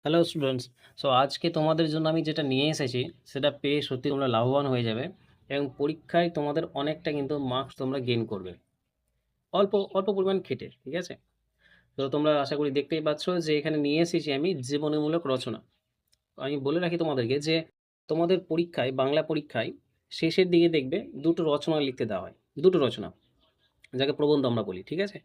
Hello students. So আজকে তোমাদের জন্য আমি যেটা নিয়ে এসেছি সেটা পেয়ে সত্যি তোমরা লাভবান হয়ে যাবে এবং পরীক্ষায় তোমাদের অনেকটা কিন্তু মার্কস তোমরা গেইন করবে অল্প অল্প পরিমাণ খেটে, ঠিক আছে? তো তোমরা আশা করি দেখতেই পাচ্ছ যে এখানে নিয়ে এসেছি আমি জীবনীমূলক রচনা। আমি বলে রাখি তোমাদেরকে যে তোমাদের পরীক্ষায়, বাংলা পরীক্ষায় শেষের দিকে দেখবে দুটো রচনা লিখতে দেওয়া হয়। দুটো রচনা, যাকে প্রবন্ধ আমরা বলি, ঠিক আছে?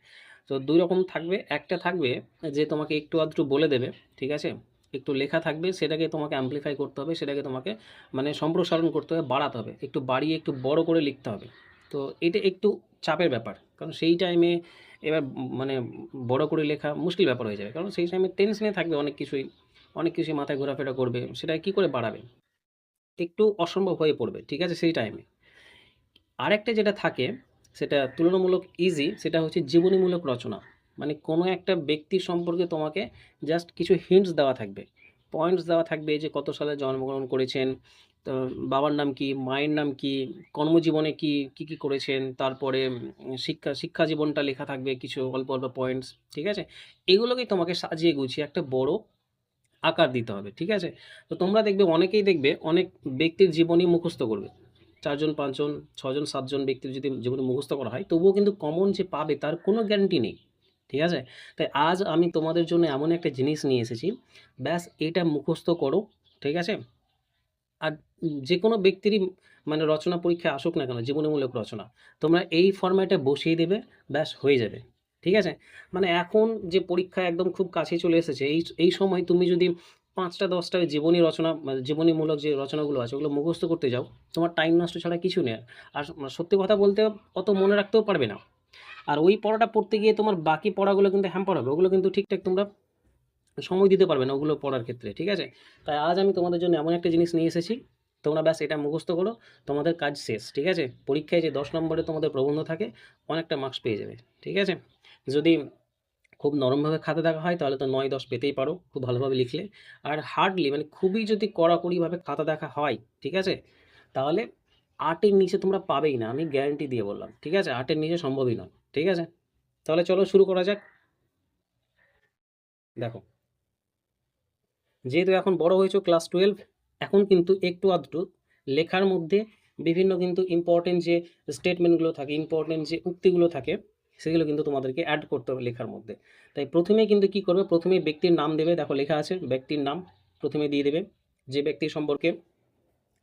তো ২ রকম থাকবে। একটা থাকবে যে তোমাকে একটু আধটু বলে দেবে, ঠিক আছে? একটু লেখা থাকবে, সেটাকে তোমাকে amplify করতে হবে, সেটাকে তোমাকে মানে সম্প্রসারণ করতে হবে, বাড়াতে হবে। একটু বাড়িয়ে একটু বড় করে লিখতে হবে। তো এটা একটু চাপের ব্যাপার। কারণ সেই টাইমে এবার মানে বড় করে লেখা মুশকিল ব্যাপার হয়ে যাবে। কারণ সেই টাইমে টেনশনে থাকবে অনেক কিছুই মাথায় ঘোরাফেরা করবে। সেটা কি করে বাড়াবে? একটু অসম্ভব হয়ে পড়বে, ঠিক আছে? সেই টাইমে। আরেকটা যেটা থাকে সেটা তুলনামূলক ইজি, সেটা হচ্ছে জীবনীমূলক রচনা। মানে কোনো একটা ব্যক্তি সম্পর্কে তোমাকে জাস্ট কিছু হিন্টস দেওয়া থাকবে, পয়েন্টস দেওয়া থাকবে যে কত সালে জন্মগ্রহণ করেছেন, তো বাবার নাম কি, মায়ের নাম কি, কর্মজীবনে কি করেছেন, তারপরে শিক্ষা জীবনটা লেখা থাকবে, কিছু অল্প অল্প পয়েন্টস, ঠিক আছে? এগুলোকেই তোমাকে সাজিয়ে গুছিয়ে একটা বড় আকার দিতে হবে, ঠিক আছে? তো তোমরা দেখবে, অনেকেই দেখবে অনেক ব্যক্তির জীবনী মুখস্থ করবে। ৪ জন, ৫ জন, ৬ জন, ৭ জন ব্যক্তির যদি জীবনী মুখস্থ করা হয়, তবুও কিন্তু কমন যে পাবে তার কোনো গ্যারান্টি নেই। ঠিক আছে? তাই আজ আমি তোমাদের জন্য এমন একটা জিনিস নিয়ে এসেছি, ব্যাস এটা মুখস্থ করো, ঠিক আছে? আর যেকোনো ব্যক্তিরই মানে রচনা পরীক্ষায় আসুক না কেন, জীবনীমূলক রচনা, তোমরা এই ফরম্যাটে বসিয়ে দেবে, ব্যাস হয়ে যাবে। ঠিক আছে? মানে এখন যে পরীক্ষা একদম খুব কাছে চলে এসেছে, এই সময় তুমি যদি ৫টা ১০টা জীবনী রচনা মানে জীবনীমূলক যে রচনাগুলো আছে ওগুলো মুখস্থ করতে যাও, তোমার টাইম নষ্ট ছাড়া কিছু নেই। আর সত্যি কথা বলতে অত মনে রাখতেও পারবে না। আর ওই পড়াটা পড়তে গিয়ে তোমার বাকি পড়াগুলো কিন্তু হ্যাম্পার হবে। ওগুলো কিন্তু ঠিকঠাক তোমরা সময় দিতে পারবে না ওগুলো পড়ার ক্ষেত্রে, ঠিক আছে? তাই আজ আমি তোমাদের জন্য এমন একটা জিনিস নিয়ে এসেছি, তোমরা ব্যাস এটা মুখস্থ করো, তোমাদের কাজ শেষ, ঠিক আছে? পরীক্ষায় যে ১০ নম্বরে তোমাদের প্রবন্ধ থাকে, অনেকটা মার্কস পেয়ে যাবে, ঠিক আছে? যদি খুব নরমভাবে খাতা দেখা হয় তাহলে তো ৯-১০ পেতেই পারো খুব ভালোভাবে লিখলে। আর হার্ডলি মানে খুবই যদি কড়াকড়িভাবে খাতা দেখা হয়, ঠিক আছে? তাহলে ৮ এর নিচে তোমরা পাবেই না, আমি গ্যারান্টি দিয়ে বললাম, ঠিক আছে? ৮ এর নিচে সম্ভবই নয়, ঠিক আছে? তাহলে চলো শুরু করা যাক। দেখো, যেহেতু এখন বড় হয়েছো, ক্লাস 12, এখন কিন্তু একটু আধটু লেখার মধ্যে বিভিন্ন কিন্তু ইম্পর্টেন্ট যে স্টেটমেন্টগুলো থাকে, ইম্পর্টেন্ট যে উক্তিগুলো থাকে, সেগুলো কিন্তু তোমাদেরকে অ্যাড করতে হবে লেখার মধ্যে। তাই প্রথমেই কিন্তু কি করবে, প্রথমেই ব্যক্তির নাম দেবে। দেখো লেখা আছে ব্যক্তির নাম, প্রথমে দিয়ে দেবে। যে ব্যক্তি সম্পর্কে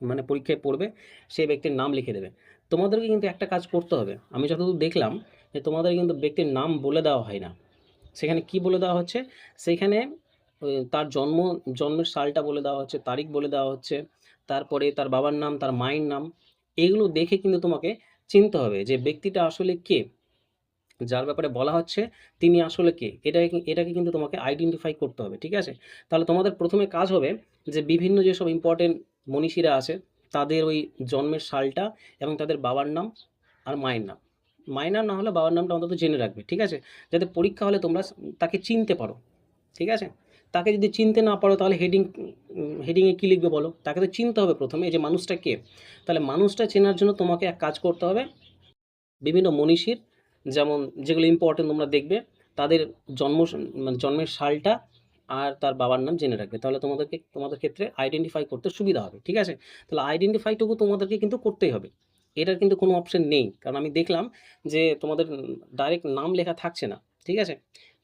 মানে পরীক্ষায় পড়বে সেই ব্যক্তির নাম লিখে দেবে। তোমাদেরকে কিন্তু একটা কাজ করতে হবে, আমি যতদূর দেখলাম যে তোমাদের কিন্তু ব্যক্তির নাম বলে দেওয়া হয় না। সেখানে কি বলে দেওয়া হচ্ছে, সেইখানে তার জন্মের সালটা বলে দেওয়া হচ্ছে, তারিখ বলে দেওয়া হচ্ছে, তারপরে তার বাবার নাম, তার মায়ের নাম। এগুলো দেখে কিন্তু তোমাকে চিনতে হবে যে ব্যক্তিটা আসলে কে, যার ব্যাপারে বলা হচ্ছে তিনি আসলে কে। এটাকে কিন্তু তোমাকে আইডেন্টিফাই করতে হবে, ঠিক আছে? তাহলে তোমাদের প্রথমে কাজ হবে যে বিভিন্ন যেসব ইম্পর্টেন্ট মনীষীরা আছে তাদের ওই জন্মের সালটা এবং তাদের বাবার নাম আর মায়ের নাম, মায়ের নাম না হলে বাবার নামটা অন্তত জেনে রাখবে, ঠিক আছে? যাতে পরীক্ষা হলে তোমরা তাকে চিনতে পারো, ঠিক আছে? তাকে যদি চিনতে না পারো তাহলে হেডিংয়ে কী লিখবে বলো? তাকে তো চিনতে হবে প্রথমে যে মানুষটা কে। তাহলে মানুষটা চেনার জন্য তোমাকে এক কাজ করতে হবে, বিভিন্ন মনীষীর যেমন যেগুলো ইম্পর্টেন্ট তোমরা দেখবে তাদের জন্ম মানে জন্মের সালটা আর তার বাবার নাম জেনে রাখবে। তাহলে তোমাদের ক্ষেত্রে আইডেন্টিফাই করতে সুবিধা হবে, ঠিক আছে? তাহলে আইডেন্টিফাইটুকু তোমাদেরকে কিন্তু করতেই হবে। এটার কিন্তু কোনো অপশন নেই। কারণ আমি দেখলাম যে তোমাদের ডাইরেক্ট নাম লেখা থাকছে না, ঠিক আছে?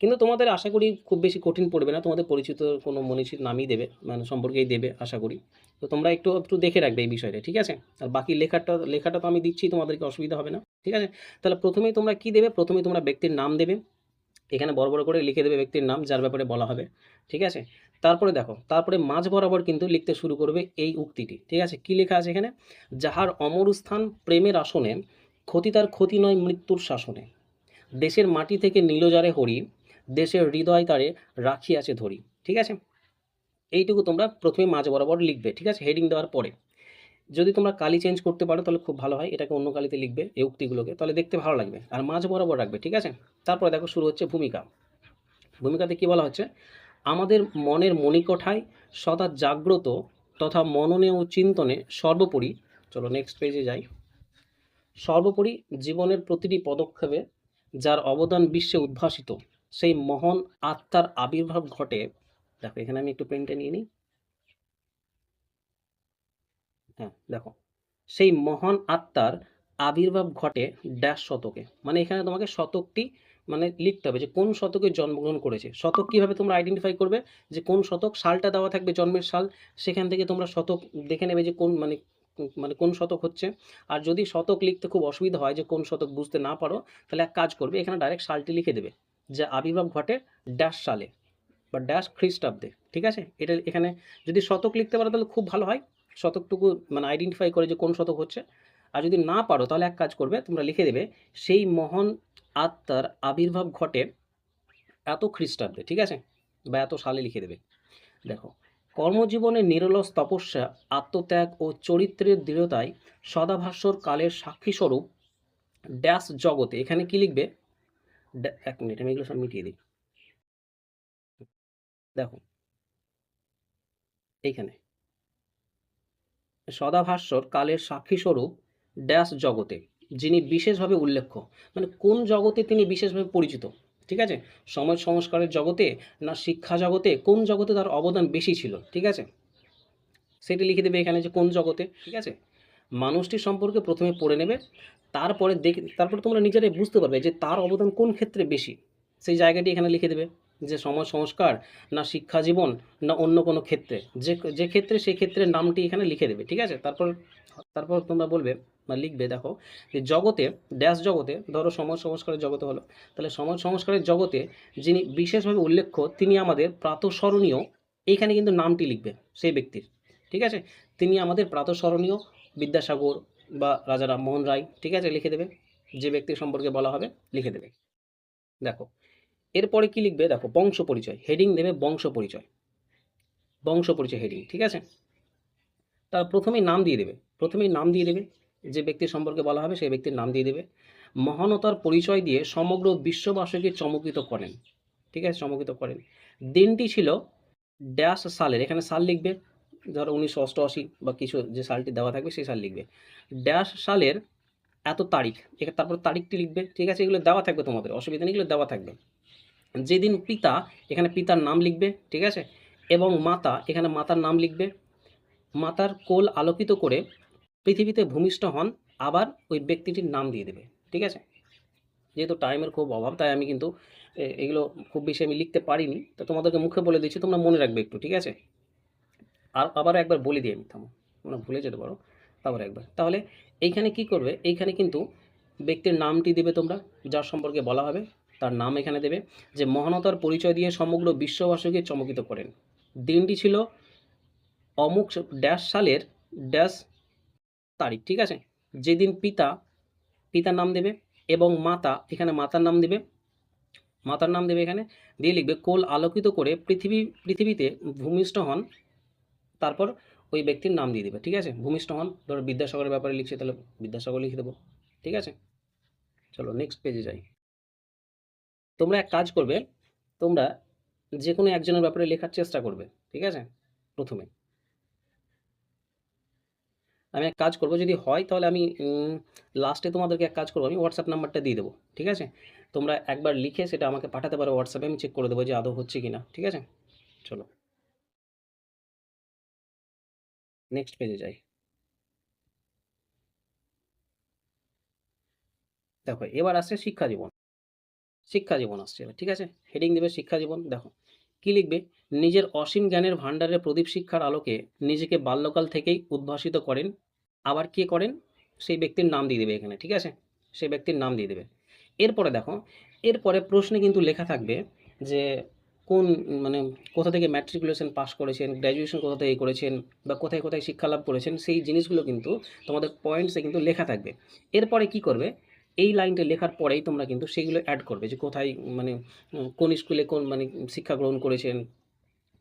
কিন্তু তোমাদের আশা করি খুব বেশি কঠিন পড়বে না। তোমাদের পরিচিত কোনো মনীষীর নামই দেবে, মানে সম্পর্কেই দেবে আশা করি। তো তোমরা একটু দেখে রাখবে এই বিষয়টা, ঠিক আছে? আর বাকি লেখাটা তো আমি দিচ্ছি, তোমাদেরকে অসুবিধা হবে না, ঠিক আছে? তাহলে প্রথমেই তোমরা কি দেবে, প্রথমেই তোমরা ব্যক্তির নাম দেবে। এখানে বড় বড় করে লিখে দেবে ব্যক্তির নাম যার ব্যাপারে বলা হবে, ঠিক আছে? তারপরে দেখো, তারপরে মাঝ বরাবর কিন্তু লিখতে শুরু করবে এই উক্তিটি, ঠিক আছে? কি লেখা আছে এখানে, যাহার অমর স্থান প্রেমের আসনে, ক্ষতি তার ক্ষতি নয় মৃত্যুর শাসনে, দেশের মাটি থেকে নীলজারে হরি, দেশের হৃদয় তারে রাখিয়াছে ধরি, ঠিক আছে? এইটুকু তোমরা প্রথমে মাঝ বরাবর লিখবে, ঠিক আছে? হেডিং দেওয়ার পরে যদি তোমরা কালি চেঞ্জ করতে পারো তাহলে খুব ভালো হয়, এটাকে অন্য কালিতে লিখবে এই উক্তিগুলোকে, তাহলে দেখতে ভালো লাগবে। আর মাঝ বরাবর রাখবে, ঠিক আছে? তারপরে দেখো শুরু হচ্ছে ভূমিকা। ভূমিকাতে কি বলা হচ্ছে, আমাদের মনের মণিকোঠায় সদা জাগ্রত তথা মননে ও চিন্তনে সর্বোপরি, চলো নেক্সট পেজে যাই, সর্বোপরি জীবনের প্রতিটি পদক্ষেপে যার অবদান বিশ্বে উদ্ভাসিত, সেই মহান আত্মার আবির্ভাব ঘটে দেখো এখানে আমি একটু পেনটা নিয়ে নিই। হ্যাঁ দেখো, সেই মহান আত্মার আবির্ভাব ঘটে ড্যাশ শতকে, মানে এখানে তোমাকে শতকটি মানে লিখতে হবে যে কোন শতকে জন্মগ্রহণ করেছে। শতক কিভাবে তোমরা আইডেন্টিফাই করবে, যে কোন শতক, সালটা দেওয়া থাকবে জন্মের সাল, সেখান থেকে তোমরা শতক দেখে নেবে যে কোন মানে কোন শতক হচ্ছে। আর যদি শতক লিখতে খুব অসুবিধা হয়, যে কোন শতক বুঝতে না পারো, তাহলে এক কাজ করবে, এখানে ডাইরেক্ট সালটি লিখে দেবে যে আবির্ভাব ঘটে ড্যাশ সালে বা ড্যাশ খ্রিস্টাব্দে। ঠিক আছে, এটা এখানে যদি শতক লিখতে পারো তাহলে খুব ভালো হয়, শতকটুকু মানে আইডেন্টিফাই করে যে কোন শতক হচ্ছে। আর যদি না পারো তাহলে এক কাজ করবে, তোমরা লিখে দেবে সেই মহান আত্মার আবির্ভাব ঘটে এত খ্রিস্টাব্দে, ঠিক আছে, বা এত সালে লিখে দেবে। দেখো, কর্মজীবনের নিরলস তপস্যা, আত্মত্যাগ ও চরিত্রের দৃঢ়তায় সদাভাস্বর কালের সাক্ষীস্বরূপ ড্যাশ জগতে, এখানে কি লিখবে, এক মিনিট আমি এগুলো সব মিটিয়ে দিই। দেখো এইখানে সদাভাস্বর কালের সাক্ষীস্বরূপ ড্যাশ জগতে, যিনি বিশেষভাবে উল্লেখ্য, মানে কোন জগতে তিনি বিশেষভাবে পরিচিত। ঠিক আছে, সমাজ সংস্কারের জগতে না শিক্ষা জগতে, কোন জগতে তার অবদান বেশি ছিল। ঠিক আছে, সেটি লিখে দেবে এখানে যে কোন জগতে। ঠিক আছে, মানুষটি সম্পর্কে প্রথমে পড়ে নেবে, তারপরে তোমরা নিজেরাই বুঝতে পারবে যে তার অবদান কোন ক্ষেত্রে বেশি, সেই জায়গাটি এখানে লিখে দেবে, যে সমাজ সংস্কার না শিক্ষা জীবন না অন্য কোনো ক্ষেত্রে, যে যে ক্ষেত্রে সেই ক্ষেত্রের নামটি এখানে লিখে দেবে। ঠিক আছে, তারপর তারপর তোমরা বলবে বা লিখবে, দেখো যে জগতে ড্যাশ জগতে, ধরো সমাজ সংস্কারের জগতে হলো, তাহলে সমাজ সংস্কারের জগতে যিনি বিশেষভাবে উল্লেখ্য তিনি আমাদের প্রাতঃস্মরণীয়, এইখানে কিন্তু নামটি লিখবে সেই ব্যক্তির। ঠিক আছে, তিনি আমাদের প্রাতঃস্মরণীয় বিদ্যাসাগর বা রাজা রামমোহন রায়। ঠিক আছে, লিখে দেবে, যে ব্যক্তি সম্পর্কে বলা হবে লিখে দেবে। দেখো এরপরে কি লিখবে, দেখো বংশ পরিচয়, হেডিং দেবে বংশ পরিচয়, বংশ পরিচয় হেডিং। ঠিক আছে, তার প্রথমেই নাম দিয়ে দেবে, প্রথমেই নাম দিয়ে দেবে, যে ব্যক্তির সম্পর্কে বলা হবে সেই ব্যক্তির নাম দিয়ে দেবে। মহানতার পরিচয় দিয়ে সমগ্র বিশ্ববাসীকে চমকিত করেন। ঠিক আছে, চমকিত করেন। দিনটি ছিল ড্যাশ সালের, এখানে সাল লিখবে, ধরো 1988 বা কিছু যে সালটি দেওয়া থাকবে সেই সাল লিখবে। ড্যাশ সালের এত তারিখ, তারপর তারিখটি লিখবে। ঠিক আছে, এগুলো দেওয়া থাকবে, তোমাদের অসুবিধা নেই, এগুলো দেওয়া থাকবে। যেদিন পিতা, এখানে পিতার নাম লিখবে। ঠিক আছে, এবং মাতা, এখানে মাতার নাম লিখবে। মাতার কোল আলোকিত করে পৃথিবীতে ভূমিষ্ঠ হন, আবার ওই ব্যক্তিটির নাম দিয়ে দেবে। ঠিক আছে, যেহেতু টাইমের খুব অভাব তাই আমি কিন্তু এগুলো খুব বেশি আমি লিখতে পারিনি, তো তোমাদেরকে মুখে বলে দিচ্ছি, তোমরা মনে রাখবে একটু। ঠিক আছে, আর আবারও একবার বলে দিয়ে আমি থামো, তোমরা ভুলে যেতে পারো, আবার একবার। তাহলে এইখানে কি করবে, এইখানে কিন্তু ব্যক্তির নামটি দেবে তোমরা, যার সম্পর্কে বলা হবে তার নাম এখানে দেবে, যে মহানতার পরিচয় দিয়ে সমগ্র বিশ্ববাসীকে চমকিত করেন। দিনটি ছিল অমুক ড্যাশ সালের ড্যাশ তারিখ। ঠিক আছে, যেদিন পিতা, পিতার নাম দেবে, এবং মাতা, এখানে মাতার নাম দেবে, মাতার নাম দেবে এখানে, দিয়ে লিখবে কোল আলোকিত করে পৃথিবীতে ভূমিষ্ঠ হন, তারপর ওই ব্যক্তির নাম দিয়ে দেবে। ঠিক আছে, ভূমিষ্ঠ হন, ধরো বিদ্যাসাগরের ব্যাপারে লিখছে তাহলে বিদ্যাসাগর লিখে দেবো। ঠিক আছে, চলো নেক্সট পেজে যাই। তোমরা এক কাজ করবে, তোমরা যে কোনো একজনের ব্যাপারে লেখার চেষ্টা করবে। ঠিক আছে, প্রথমে আমি এক কাজ করব, যদি হয় তাহলে আমি লাস্টে তোমাদেরকে এক কাজ করবো, আমি হোয়াটসঅ্যাপ নাম্বারটা দিয়ে দেবো। ঠিক আছে, তোমরা একবার লিখে সেটা আমাকে পাঠাতে পারো হোয়াটসঅ্যাপে, আমি চেক করে দেবো যে আদৌ হচ্ছে কি না। ঠিক আছে, চলো নেক্সট পেজে যাই। দেখো এবার আসছে শিক্ষা জীবন, শিক্ষা জীবন আসছে এবার। ঠিক আছে, হেডিং দেবে শিক্ষা জীবন। দেখো কি লিখবে, নিজের অসীম জ্ঞানের ভাণ্ডারের প্রদীপ শিক্ষার আলোকে নিজেকে বাল্যকাল থেকেই উদ্ভাসিত করেন, আবার কে করেন সেই ব্যক্তির নাম দিয়ে দেবে এখানে। ঠিক আছে, সেই ব্যক্তির নাম দিয়ে দেবে। এরপরে দেখো, এরপরে প্রশ্নে কিন্তু লেখা থাকবে যে কোন মানে কোথা থেকে ম্যাট্রিকুলেশন পাস করেছেন, গ্র্যাজুয়েশন কোথা থেকে করেছেন, বা কোথায় কোথায় শিক্ষা লাভ করেছেন, সেই জিনিসগুলো কিন্তু তোমাদের পয়েন্টসে কিন্তু লেখা থাকবে। এরপরে কি করবে, এই লাইনটা লেখার পরেই তোমরা কিন্তু সেগুলো অ্যাড করবে, যে কোথায় মানে কোন স্কুলে কোন মানে শিক্ষা গ্রহণ করেছেন,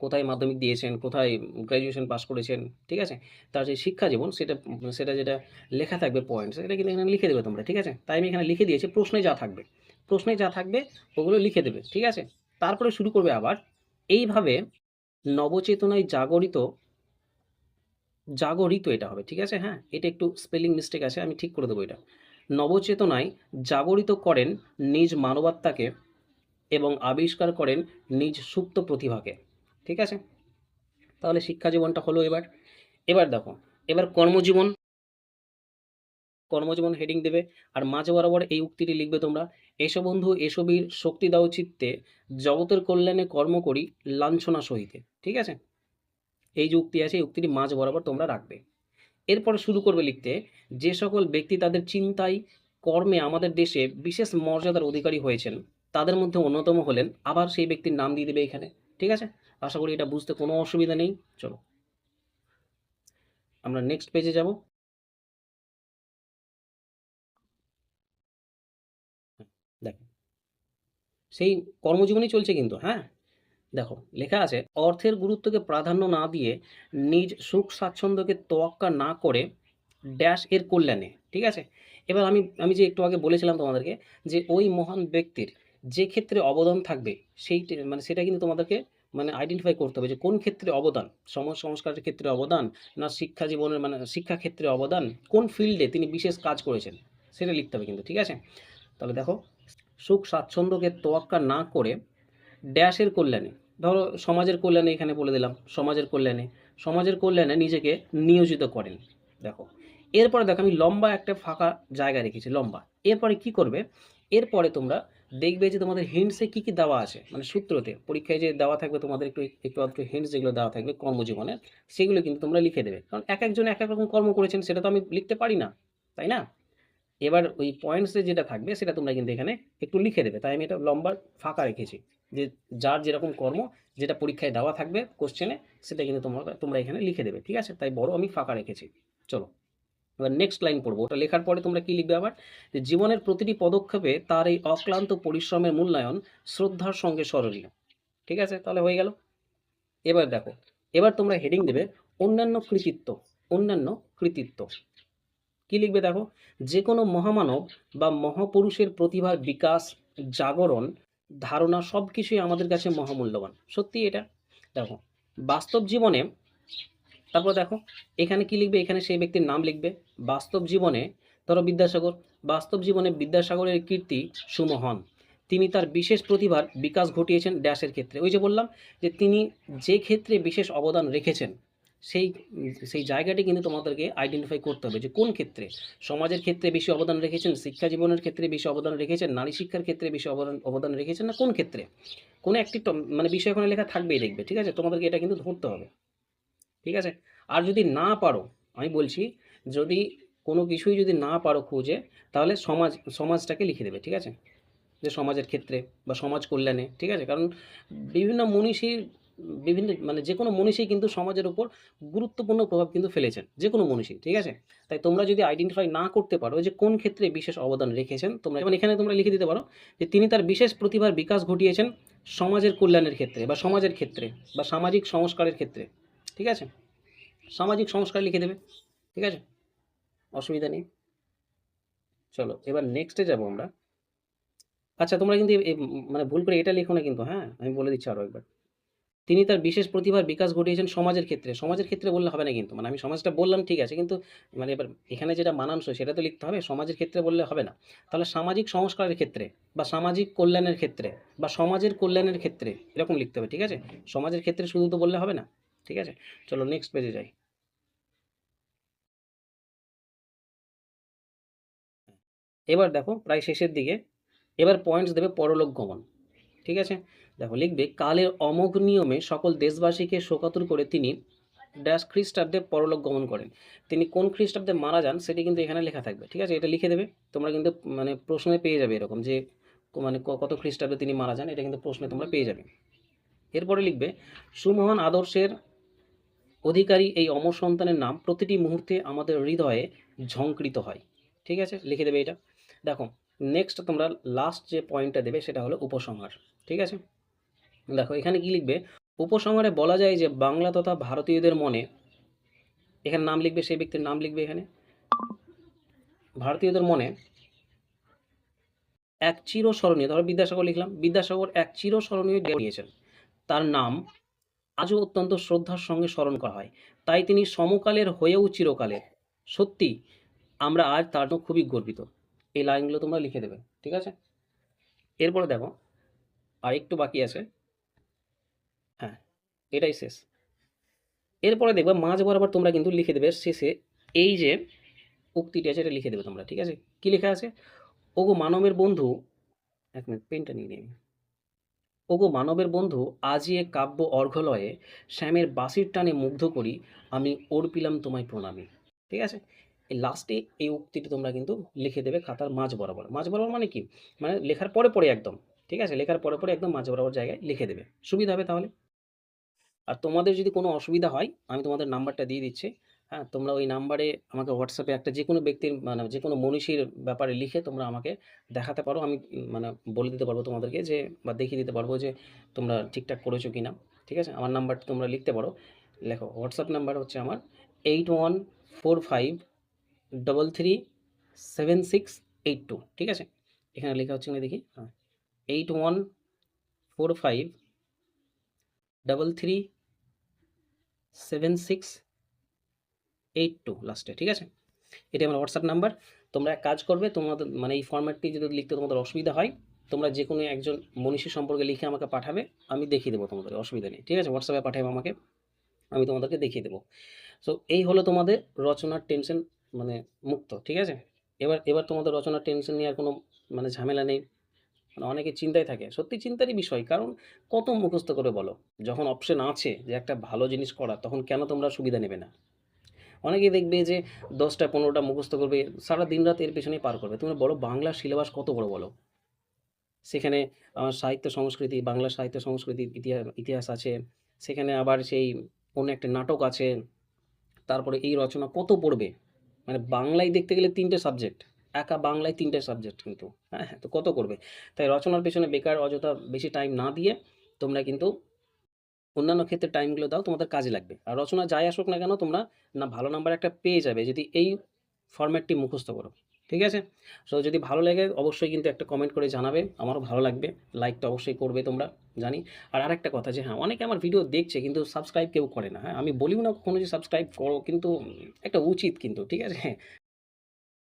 কোথায় মাধ্যমিক দিয়েছেন, কোথায় গ্র্যাজুয়েশন পাস করেছেন। ঠিক আছে, তার যে শিক্ষা জীবন সেটা, সেটা যেটা লেখা থাকবে পয়েন্টস, এটা কিন্তু এখানে লিখে দেবে তোমরা। ঠিক আছে, তাই আমি এখানে লিখে দিয়েছি, প্রশ্নে যা থাকবে, প্রশ্নে যা থাকবে ওগুলো লিখে দেবে। ঠিক আছে, তারপরে শুরু করবে আবার এইভাবে নবচেতনায় জাগরিত, জাগরিত এটা হবে। ঠিক আছে, হ্যাঁ এটা একটু স্পেলিং মিস্টেক আছে, আমি ঠিক করে দেবো এটা। নবচেতনায় জাগরিত করেন নিজ মানবাত্মাকে এবং আবিষ্কার করেন নিজ সুপ্ত প্রতিভাকে। ঠিক আছে, তাহলে শিক্ষা জীবনটা হলো। এবার এবার দেখো, এবার কর্মজীবন, কর্মজীবন হেডিং দেবে, আর মাঝ বরাবর এই উক্তিটি লিখবে তোমরা, এসো বন্ধু এসবীর শক্তি দাও চিত্তে, জগতের কল্যাণে কর্ম করি লাঞ্ছনা সহিতে। ঠিক আছে, এই যে উক্তি আছে এই উক্তিটি মাঝ বরাবর তোমরা রাখবে। এরপরে শুরু করবে লিখতে, যে সকল ব্যক্তি তাদের চিন্তায় কর্মে আমাদের দেশে বিশেষ মর্যাদার অধিকারী হয়েছেন তাদের মধ্যে অন্যতম হলেন, আবার সেই ব্যক্তির নাম দিয়ে দেবে এখানে। ঠিক আছে, আশা করি এটা বুঝতে কোনো অসুবিধা নেই। চলো আমরা নেক্সট পেজে যাব। দেখো সেই কর্মজীবনই চলছে কিন্তু, হ্যাঁ দেখো লেখা আছে, অর্থের গুরুত্বকে প্রাধান্য না দিয়ে নিজ সুখ স্বাচ্ছন্দ্যকে তোয়াক্কা না করে ড্যাশ এর কল্যাণে। ঠিক আছে, এবার আমি আমি যে একটু আগে বলেছিলাম তোমাদেরকে যে ওই মহান ব্যক্তির যে ক্ষেত্রে অবদান থাকবে সেই মানে সেটা কিন্তু তোমাদেরকে মানে আইডেন্টিফাই করতে হবে যে কোন ক্ষেত্রে অবদান, সমাজ সংস্কারের ক্ষেত্রে অবদান, না শিক্ষা জীবনের মানে শিক্ষা ক্ষেত্রে অবদান, কোন ফিল্ডে তিনি বিশেষ কাজ করেছেন সেটা লিখতে হবে কিন্তু। ঠিক আছে, তাহলে দেখো, সুখ স্বাচ্ছন্দ্যকে তোয়াক্কা না করে ড্যাশের কল্যাণে, ধরো সমাজের কল্যাণে, এখানে বলে দিলাম সমাজের কল্যাণে, সমাজের কল্যাণে নিজেকে নিয়োজিত করেন। দেখো এরপরে দেখো আমি লম্বা একটা ফাঁকা জায়গা রেখেছি, লম্বা। এরপরে কি করবে, এরপরে তোমরা দেখবে যে তোমাদের হিন্টসে কী কী দেওয়া আছে, মানে সূত্রতে পরীক্ষায় যে দেওয়া থাকবে তোমাদের একটু একটু একটু হিন্টস যেগুলো দেওয়া থাকবে কর্মজীবনের, সেগুলো কিন্তু তোমরা লিখে দেবে, কারণ এক একজন এক এক রকম কর্ম করেছেন, সেটা তো আমি লিখতে পারি না, তাই না? এবার ওই পয়েন্টসে যেটা থাকবে সেটা তোমরা কিন্তু এখানে একটু লিখে দেবে, তাই আমি এটা লম্বা ফাঁকা রেখেছি, যে যার যেরকম কর্ম যেটা পরীক্ষায় দেওয়া থাকবে কোশ্চেনে, সেটা কিন্তু তোমরা তোমরা এখানে লিখে দেবে। ঠিক আছে, তাই বড় আমি ফাঁকা রেখেছি। চলো এবার নেক্সট লাইন পড়বো, ওটা লেখার পরে তোমরা কি লিখবে আবার, যে জীবনের প্রতিটি পদক্ষেপে তার এই অক্লান্ত পরিশ্রমের মূল্যায়ন শ্রদ্ধার সঙ্গে স্মরণীয়। ঠিক আছে, তাহলে হয়ে গেল। এবার দেখো, এবার তোমরা হেডিং দেবে অন্যান্য কৃতিত্ব, অন্যান্য কৃতিত্ব। কি লিখবে দেখো, যে কোনো মহামানব বা মহাপুরুষের প্রতিভার বিকাশ, জাগরণ, ধারণা সব কিছুই আমাদের কাছে মহামূল্যবান। সত্যি এটা। দেখো বাস্তব জীবনে, তারপর দেখো এখানে কি লিখবে, এখানে সেই ব্যক্তির নাম লিখবে। বাস্তব জীবনে ধরো বিদ্যাসাগর, বাস্তব জীবনে বিদ্যাসাগরের কীর্তি সুমহান, তিনি তার বিশেষ প্রতিভার বিকাশ ঘটিয়েছেন ড্যাশের ক্ষেত্রে। ওই যে বললাম যে তিনি যে ক্ষেত্রে বিশেষ অবদান রেখেছেন, সেই সেই জায়গাটি কিন্তু তোমাদেরকে আইডেন্টিফাই করতে হবে যে কোন ক্ষেত্রে, সমাজের ক্ষেত্রে বেশি অবদান রেখেছেন, শিক্ষা জীবনের ক্ষেত্রে বেশি অবদান রেখেছেন, নারী শিক্ষার ক্ষেত্রে বেশি অবদান অবদান রেখেছেন, না কোন ক্ষেত্রে, কোনো একটি মানে বিষয় ওখানে লেখা থাকবেই দেখবে। ঠিক আছে, তোমাদেরকে এটা কিন্তু ধরতে হবে। ঠিক আছে, আর যদি না পারো, আমি বলছি যদি কোনো কিছুই যদি না পারো খুঁজে, তাহলে সমাজটাকে লিখে দেবে। ঠিক আছে, যে সমাজের ক্ষেত্রে বা সমাজ কল্যাণে। ঠিক আছে, কারণ বিভিন্ন মনীষীর বিভিন্ন মানে যে কোনো মনীষী কিন্তু সমাজের উপর গুরুত্বপূর্ণ প্রভাব কিন্তু ফেলেছেন, যে কোনো মনীষী। ঠিক আছে, তাই তোমরা যদি আইডেন্টিফাই না করতে পারো যে কোন ক্ষেত্রে বিশেষ অবদান রেখেছেন, তোমরা যেমন এখানে তোমরা লিখে দিতে পারো যে তিনি তার বিশেষ প্রতিভার বিকাশ ঘটিয়েছেন সমাজের কল্যাণের ক্ষেত্রে বা সমাজের ক্ষেত্রে বা সামাজিক সংস্কারের ক্ষেত্রে। ঠিক আছে, সামাজিক সংস্কার লিখে দেবে। ঠিক আছে, অসুবিধা নেই। চলো এবার নেক্সটে যাব আমরা। আচ্ছা তোমরা কিন্তু মানে ভুল করে এটা লিখো না কিন্তু, হ্যাঁ আমি বলে দিচ্ছি আরও একবার। তিনি তার বিশেষ প্রতিভার বিকাশ ঘটিয়েছেন সমাজের ক্ষেত্রে, সমাজের ক্ষেত্রে বললে হবে না কিন্তু, মানে আমি সমাজটা বললাম ঠিক আছে, কিন্তু মানে এবার এখানে যেটা মানানসই সেটা তো লিখতে হবে, সমাজের ক্ষেত্রে বললে হবে না। তাহলে সামাজিক সংস্কারের ক্ষেত্রে বা সামাজিক কল্যাণের ক্ষেত্রে বা সমাজের কল্যাণের ক্ষেত্রে এরকম লিখতে হবে। ঠিক আছে, সমাজের ক্ষেত্রে শুধু তো বললে হবে না। ঠিক আছে, চলো নেক্সট পেজে যাই। এবার দেখো প্রায় শেষের দিকে, এবার পয়েন্টস দেবে পরলোক গমন। ঠিক আছে, দেখো লিখবে কালের অমোঘ নিয়মে সকল দেশবাসীকে শোকাতুর করে তিনি ড্যাশ খ্রিস্টাব্দে পরলোক গমন করেন। তিনি কোন খ্রিস্টাব্দে মারা যান সেটি কিন্তু এখানে লেখা থাকবে। ঠিক আছে, এটা লিখে দেবে। তোমরা কিন্তু মানে প্রশ্নে পেয়ে যাবে এরকম যে মানে কত খ্রিস্টাব্দে তিনি মারা যান, এটা কিন্তু প্রশ্নে তোমরা পেয়ে যাবে। এরপরে লিখবে সুমহান আদর্শের অধিকারী এই অমর সন্তানের নাম প্রতিটি মুহূর্তে আমাদের হৃদয়ে ঝংকৃত হয়। ঠিক আছে, লিখে দেবে এটা। দেখো নেক্সট তোমরা লাস্ট যে পয়েন্টটা দেবে সেটা হলো উপসংহার। ঠিক আছে, দেখো এখানে কি লিখবে, উপসংহারে বলা যায় যে বাংলা তথা ভারতীয়দের মনে, এখানে নাম লিখবে, সেই ব্যক্তির নাম লিখবে এখানে, ভারতীয়দের মনে এক চিরস্মরণীয়, ধরো বিদ্যাসাগর লিখলাম, বিদ্যাসাগর এক চিরস্মরণীয় দিয়েছেন, তার নাম আজও অত্যন্ত শ্রদ্ধার সঙ্গে স্মরণ করা হয়, তাই তিনি সমকালের হয়েও চিরকালের। সত্যি আমরা আজ তার জন্য খুবই গর্বিত। এই লাইনগুলো তোমরা লিখে দেবে। ঠিক আছে, এরপরে দেখো আর একটু বাকি আছে। হ্যাঁ, এটাই শেষ। এরপরে দেখবা মাঝ বরাবর তোমরা কিন্তু লিখে দেবে শেষে এই যে উক্তিটি আছে এটা লিখে দেবে তোমরা, ঠিক আছে? কি লেখা আছে? ওগো মানবের বন্ধু, এক মিনিট পেনটা নিয়ে নিই আমি। ওগো মানবের বন্ধু, আজি এ কাব্য অর্ঘ্যলয়ে শ্যামের বাঁশির টানে মুগ্ধ করি, আমি অর্পিলাম তোমায় প্রণামী। ঠিক আছে? এই লাস্টে এই উক্তিটি তোমরা কিন্তু লিখে দেবে খাতার মাঝ বরাবর। মাঝ বরাবর মানে কি? মানে লেখার পরে, পরে একদম। ঠিক আছে? লেখার পরে, পরে একদম মাঝ বরাবর জায়গায় লিখে দেবে। সুবিধা হবে তাহলে। আর তোমাদের যদি কোনো অসুবিধা হয়, আমি তোমাদের নাম্বারটা দিয়ে দিচ্ছি। হ্যাঁ? তোমরা ওই নাম্বারে আমাকে WhatsApp এ একটা যেকোনো ব্যক্তির মানে যেকোনো মনীষীর ব্যাপারে লিখে তোমরা আমাকে দেখাতে পারো। আমি মানে বলে দিতে পারবো তোমাদেরকে যে বা দেখিয়ে দিতে পারবো যে তোমরা ঠিকঠাক করেছো কিনা। ঠিক আছে? আমার নাম্বারটা তোমরা লিখতে পারো। লেখো WhatsApp নাম্বার হচ্ছে আমার 8145337682। ঠিক আছে? এখানে লেখা হচ্ছে কিনা দেখি। হ্যাঁ, 8145337682 লাস্টে। ঠিক আছে? এটাই আমার WhatsApp নাম্বার। তোমরা এক কাজ করবে, তোমাদের মানে এই ফরম্যাটটি যদি লিখতে তোমাদের অসুবিধা হয়, তোমরা যেকোনো একজন মনীষী সম্পর্কে লিখে আমাকে পাঠাবে। আমি দেখিয়ে দেবো তোমাদের, অসুবিধা নেই। ঠিক আছে? WhatsApp এ পাঠাবে আমাকে, আমি তোমাদেরকে দেখিয়ে দেবো। সো এই হলো তোমাদের রচনার টেনশন মানে মুক্ত। ঠিক আছে? এবার তোমাদের রচনার টেনশন নেওয়ার কোনো মানে ঝামেলা নেই। মানে অনেকে চিন্তায় থাকে। সত্যি চিন্তারই বিষয়। কারণ কত মুখস্থ করে বলো? যখন অপশন আছে যে একটা ভালো জিনিস করার, তখন কেন তোমরা সুবিধা নেবে না? অনেকেই দেখবে যে ১০টা ১৫টা মুখস্থ করবে, সারা দিন-রাত এর পেছনেই পার করবে। তোমরা বলো বাংলার সিলেবাস কত বড় বলো? সেখানে সাহিত্য সংস্কৃতি, বাংলা সাহিত্য সংস্কৃতির ইতিহাস আছে। সেখানে আবার সেই কোনো একটা নাটক আছে। তারপরে এই রচনা কত পড়বে? মানে বাংলায় দেখতে গেলে ৩ টে সাবজেক্ট। একা বাংলায় ৩ টে সাবজেক্ট কিন্তু। হ্যাঁ, হ্যাঁ, তো কত করবে? তাই রচনার পেছনে বেকার অযথা বেশি টাইম না দিয়ে তোমরা কিন্তু অন্যান্য ক্ষেত্রে টাইমগুলো দাও, তোমাদের কাজে লাগবে। আর রচনা যাই আসুক না কেন, তোমরা না ভালো নাম্বার একটা পেয়ে যাবে যদি এই ফরম্যাটটি মুখস্থ করো। ঠিক আছে? সো যদি ভালো লাগে অবশ্যই কিন্তু একটা কমেন্ট করে জানাবে। আমারও ভালো লাগবে। লাইকটা অবশ্যই করবে তোমরা, জানি। আর আরেকটা কথা যে হ্যাঁ, অনেকে আমার ভিডিও দেখছে কিন্তু সাবস্ক্রাইব কেউ করে না। হ্যাঁ? আমি বলিও না কখনো যে সাবস্ক্রাইব করো, কিন্তু একটা উচিত কিন্তু। ঠিক আছে?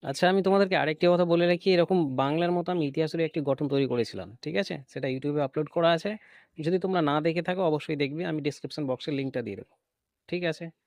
আচ্ছা, আমি তোমাদেরকে আরেকটি কথা বলে রাখি, এরকম বাংলার মতো আমি ইতিহাসেরও একটি গঠন তৈরি করেছিলাম। ঠিক আছে? সেটা YouTube এ আপলোড করা আছে। যদি তোমরা না দেখে থাকো অবশ্যই দেখবে। আমি ডেসক্রিপশন বক্সে লিঙ্কটা দিয়ে দেবো। ঠিক আছে?